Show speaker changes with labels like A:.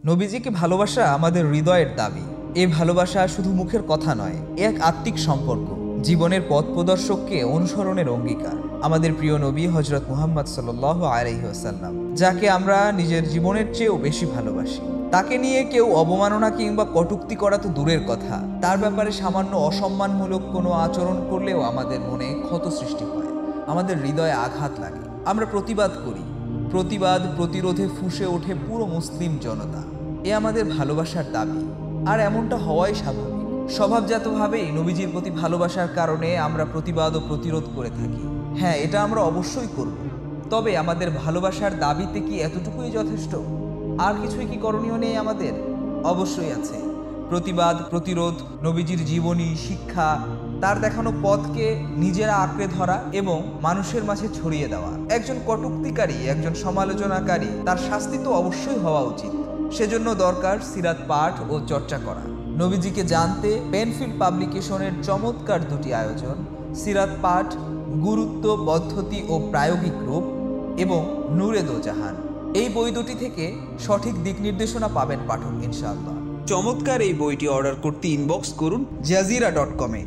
A: নবীজিকে ভালোবাসা আমাদের হৃদয়ের দাবি। এই ভালোবাসা শুধু মুখের কথা নয়, এক আত্মিক সম্পর্ক, জীবনের পথ প্রদর্শককে অনুসরণের অঙ্গীকার। আমাদের প্রিয় নবী হযরত মুহাম্মদ সাল্লাল্লাহু আলাইহি ওয়াসাল্লাম, যাকে আমরা নিজের জীবনের চেয়েও বেশি ভালোবাসি, তাকে নিয়ে কেউ অবমাননা কিংবা কটূক্তি করা তো দূরের কথা, তার ব্যাপারে সামান্য অসম্মানমূলক কোনো আচরণ করলেও আমাদের মনে ক্ষত সৃষ্টি হয়, আমাদের হৃদয়ে আঘাত লাগে। আমরা প্রতিবাদ করি, প্রতিরোধে ফুঁসে ওঠে পুরো মুসলিম জনতা। এ আমাদের ভালোবাসার দাবি, আর এমনটা হওয়াই স্বাভাবিক। স্বভাবজাতভাবেই নবীজির প্রতি ভালোবাসার কারণে আমরা প্রতিবাদ ও প্রতিরোধ করে থাকি। হ্যাঁ, এটা আমরা অবশ্যই করব। তবে আমাদের ভালোবাসার দাবিতে কি এতটুকুই যথেষ্ট? আর কিছুই কি করণীয় নেই আমাদের? অবশ্যই আছে। প্রতিবাদ, প্রতিরোধ, নবীজির জীবনী, শিক্ষা, তার দেখানো পথকে নিজেরা আঁকড়ে ধরা এবং মানুষের মাঝে ছড়িয়ে দেওয়া। একজন কটূক্তিকারী, একজন সমালোচনাকারী, তার শাস্তি তো অবশ্যই হওয়া উচিত। সেজন্য দরকার সিরাত পাঠ ও চর্চা করা। নবীজিকে জানতে পেনফিল্ড পাবলিকেশনের চমৎকার দুটি আয়োজন, সিরাত পাঠ, গুরুত্ব, পদ্ধতি ও প্রায়োগিক রূপ, এবং নূরে দো জাহান। এই বই দুটি থেকে সঠিক দিক নির্দেশনা পাবেন পাঠক ইনশাআল্লাহ। চমৎকার এই বইটি অর্ডার করতে ইনবক্স করুন jazeera.com-এ।